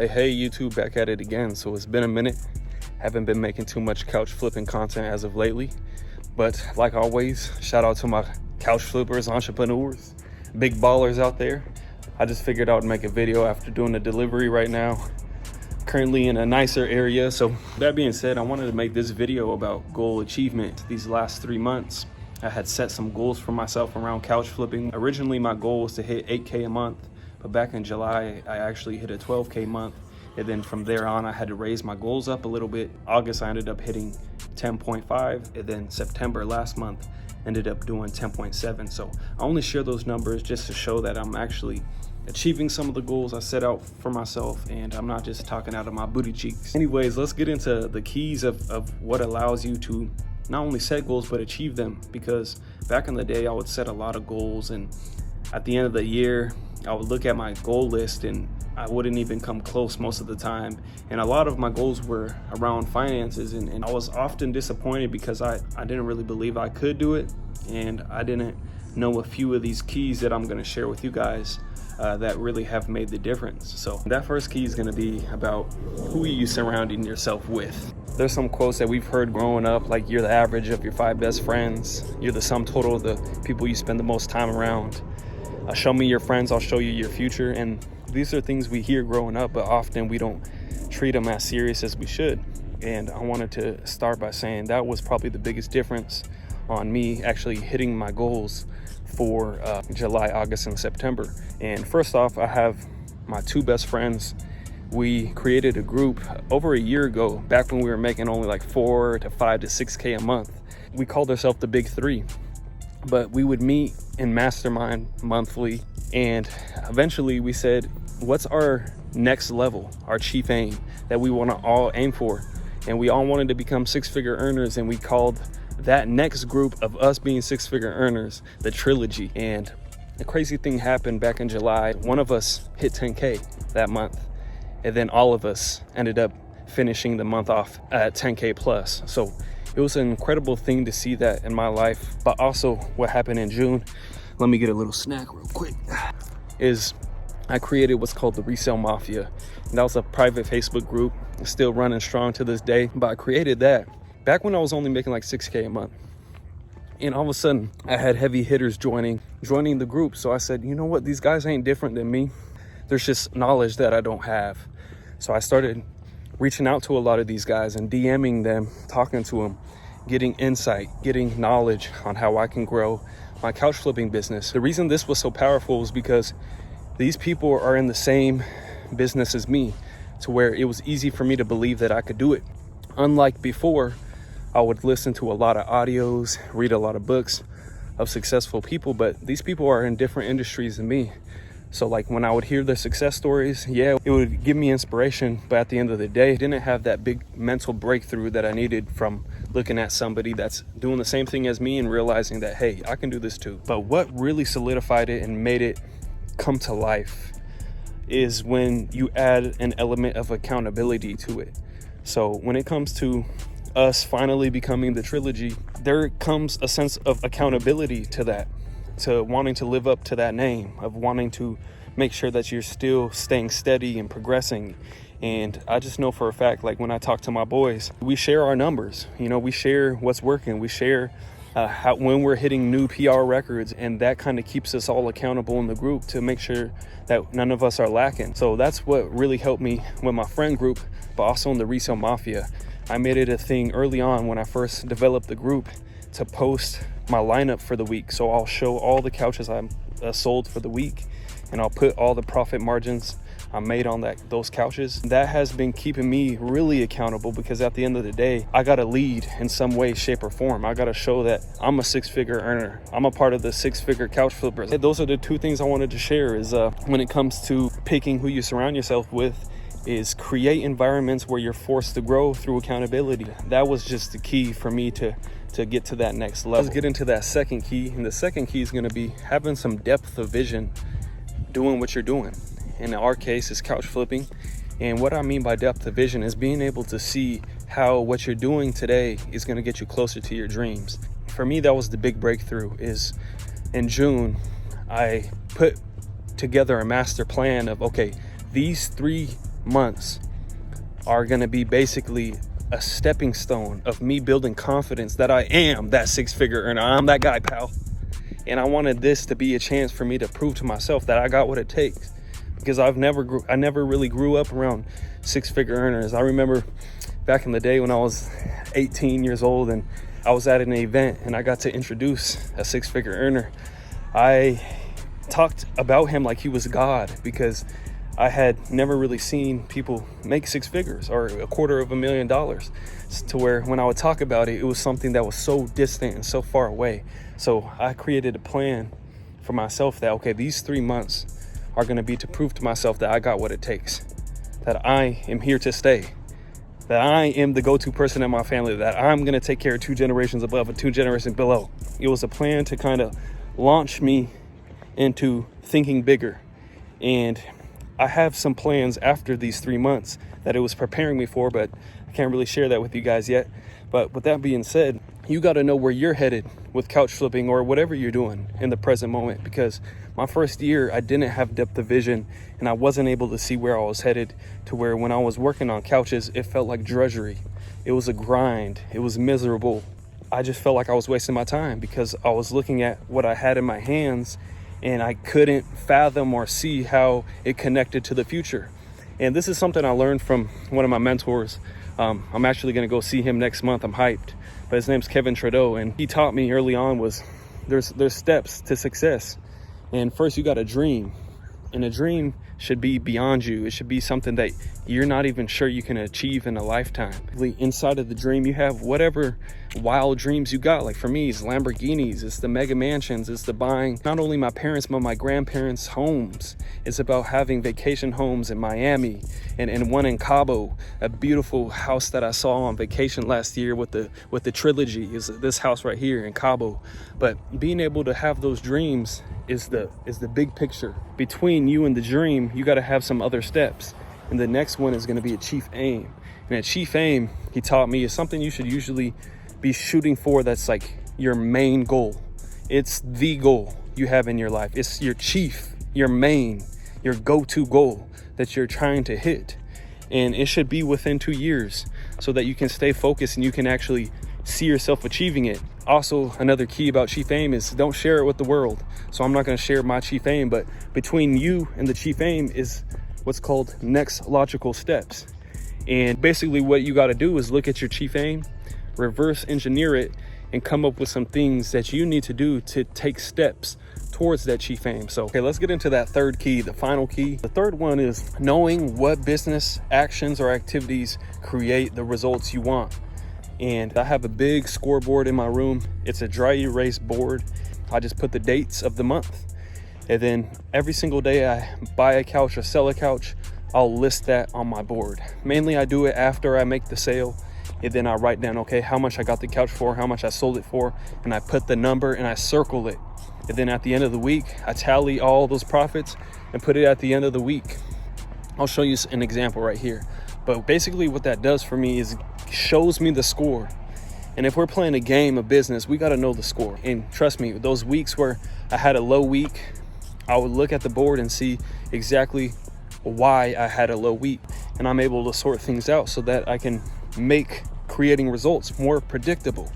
Hey YouTube, back at it again. So it's been a minute. Haven't been making too much couch flipping content as of lately, but like always, shout out to my couch flippers, entrepreneurs, big ballers out there. I just figured I would make a video after doing a delivery right now, currently in a nicer area. So that being said, I wanted to make this video about goal achievement. These last 3 months I had set some goals for myself around couch flipping. Originally my goal was to hit 8K a month, but back in July I actually hit a 12K month, and then from there on I had to raise my goals up a little bit. August I ended up hitting 10.5, and then September last month ended up doing 10.7. So I only share those numbers just to show that I'm actually achieving some of the goals I set out for myself, and I'm not just talking out of my booty cheeks. Anyways, let's get into the keys of what allows you to not only set goals but achieve them, because back in the day I would set a lot of goals, and at the end of the year I would look at my goal list and I wouldn't even come close most of the time. And a lot of my goals were around finances, and I was often disappointed because I didn't really believe I could do it, and I didn't know a few of these keys that I'm going to share with you guys that really have made the difference. So that first key is going to be about who are you surrounding yourself with. There's some quotes that we've heard growing up, like you're the average of your 5 best friends, you're the sum total of the people you spend the most time around. Show me your friends, I'll show you your future. And these are things we hear growing up, but often we don't treat them as serious as we should. And I wanted to start by saying that was probably the biggest difference on me actually hitting my goals for July, August, and September. And first off, I have my 2 best friends. We created a group over a year ago, back when we were making only like 4 to 5 to 6K a month. We called ourselves the Big Three, but we would meet in mastermind monthly, and eventually we said, what's our next level, our chief aim that we want to all aim for? And we all wanted to become 6-figure earners, and we called that next group of us being 6-figure earners the Trilogy. And the crazy thing happened back in July. One of us hit 10K that month, and then all of us ended up finishing the month off at 10K plus. So it was an incredible thing to see that in my life. But also what happened in June, let me get a little snack real quick, is I created what's called the Resell Mafia. And that was a private Facebook group. It's still running strong to this day. But I created that back when I was only making like 6K a month. And all of a sudden I had heavy hitters joining the group. So I said, you know what, these guys ain't different than me. There's just knowledge that I don't have. So I started reaching out to a lot of these guys and DMing them, talking to them, getting insight, getting knowledge on how I can grow my couch flipping business. The reason this was so powerful was because these people are in the same business as me, to where it was easy for me to believe that I could do it. Unlike before, I would listen to a lot of audios, read a lot of books of successful people, but these people are in different industries than me. So like when I would hear their success stories, yeah, it would give me inspiration, but at the end of the day, I didn't have that big mental breakthrough that I needed from looking at somebody that's doing the same thing as me and realizing that, hey, I can do this too. But what really solidified it and made it come to life is when you add an element of accountability to it. So when it comes to us finally becoming the Trilogy, there comes a sense of accountability to that, to wanting to live up to that name, of wanting to make sure that you're still staying steady and progressing. And I just know for a fact, like when I talk to my boys, we share our numbers, you know, we share what's working, we share when we're hitting new PR records, and that kind of keeps us all accountable in the group to make sure that none of us are lacking. So that's what really helped me with my friend group, but also in the Resale Mafia. I made it a thing early on when I first developed the group to post my lineup for the week. So I'll show all the couches I sold for the week, and I'll put all the profit margins I made on those couches. That has been keeping me really accountable, because at the end of the day, I got to lead in some way, shape, or form. I got to show that I'm a 6-figure earner. I'm a part of the 6-figure couch flippers. Those are the 2 things I wanted to share. Is when it comes to picking who you surround yourself with, is create environments where you're forced to grow through accountability. That was just the key for me to get to that next level. Let's get into that second key. And the second key is going to be having some depth of vision, doing what you're doing. In our case, is couch flipping. And what I mean by depth of vision is being able to see how what you're doing today is going to get you closer to your dreams. For me, that was the big breakthrough. Is in June, I put together a master plan of, okay, these 3 months are going to be basically a stepping stone of me building confidence that I am that six-figure earner. I'm that guy, pal. And I wanted this to be a chance for me to prove to myself that I got what it takes, because I never really grew up around six-figure earners. I remember back in the day when I was 18 years old and I was at an event and I got to introduce a six-figure earner. I talked about him like he was God, because I had never really seen people make six figures or $250,000, to where when I would talk about it, it was something that was so distant and so far away. So I created a plan for myself that, okay, these 3 months are going to be to prove to myself that I got what it takes, that I am here to stay, that I am the go-to person in my family, that I'm going to take care of 2 generations above and 2 generations below. It was a plan to kind of launch me into thinking bigger. And I have some plans after these 3 months that it was preparing me for, but I can't really share that with you guys yet. But with that being said, you got to know where you're headed with couch flipping or whatever you're doing in the present moment, because my first year, I didn't have depth of vision and I wasn't able to see where I was headed, to where when I was working on couches, it felt like drudgery. It was a grind. It was miserable. I just felt like I was wasting my time because I was looking at what I had in my hands and I couldn't fathom or see how it connected to the future. And this is something I learned from one of my mentors. I'm actually going to go see him next month. I'm hyped. But his name's Kevin Trudeau, and he taught me early on was there's steps to success. And first you got to dream. And a dream should be beyond you. It should be something that you're not even sure you can achieve in a lifetime. Inside of the dream, you have whatever wild dreams you got. Like for me, it's Lamborghinis, it's the mega mansions, it's the buying not only my parents but my grandparents' homes. It's about having vacation homes in Miami and one in Cabo, a beautiful house that I saw on vacation last year with the trilogy is this house right here in Cabo. But being able to have those dreams is the big picture. Between you and the dream, you got to have some other steps. And the next one is going to be a chief aim. And a chief aim, he taught me, is something you should usually be shooting for. That's like your main goal. It's the goal you have in your life. It's your chief, your main, your go-to goal that you're trying to hit. And it should be within 2 years so that you can stay focused and you can actually see yourself achieving it. Also, another key about chief aim is don't share it with the world. So I'm not going to share my chief aim, but between you and the chief aim is what's called next logical steps. And basically what you got to do is look at your chief aim, reverse engineer it, and come up with some things that you need to do to take steps towards that chief aim. So, okay, let's get into that third key, the final key. The third one is knowing what business actions or activities create the results you want. And I have a big scoreboard in my room. It's a dry erase board. I just put the dates of the month. And then every single day I buy a couch or sell a couch, I'll list that on my board. Mainly I do it after I make the sale. And then I write down, okay, how much I got the couch for, how much I sold it for, and I put the number and I circle it. And then at the end of the week, I tally all those profits and put it at the end of the week. I'll show you an example right here. But basically what that does for me is shows me the score. And if we're playing a game of business, we got to know the score. And trust me, those weeks where I had a low week, I would look at the board and see exactly why I had a low week. And I'm able to sort things out so that I can make creating results more predictable.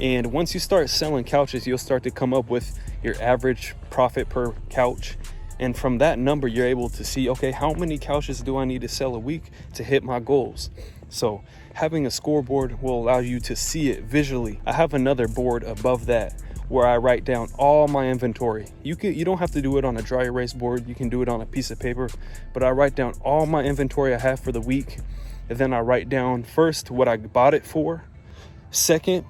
And once you start selling couches, you'll start to come up with your average profit per couch. And from that number, you're able to see, okay, how many couches do I need to sell a week to hit my goals? So having a scoreboard will allow you to see it visually. I have another board above that where I write down all my inventory. You don't have to do it on a dry erase board. You can do it on a piece of paper, but I write down all my inventory I have for the week. And then I write down first what I bought it for. Second,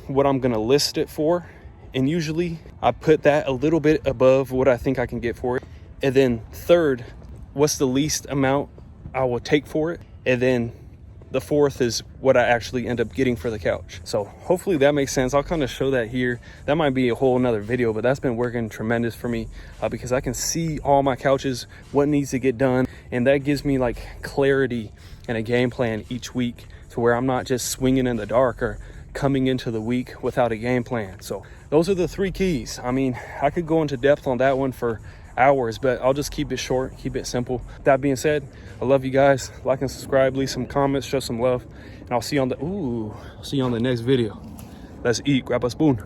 what I'm gonna list it for. And usually I put that a little bit above what I think I can get for it. And then third, what's the least amount I will take for it. And then the fourth is what I actually end up getting for the couch. So hopefully that makes sense. I'll kind of show that here. That might be a whole nother video, but that's been working tremendous for me because I can see all my couches, what needs to get done. And that gives me like clarity and a game plan each week to where I'm not just swinging in the dark or coming into the week without a game plan. So those are the 3 keys. I mean, I could go into depth on that one for hours, but I'll just keep it short, keep it simple. That being said, I love you guys. Like and subscribe, leave some comments, show some love, and I'll see you on the next video. Let's eat. Grab a spoon.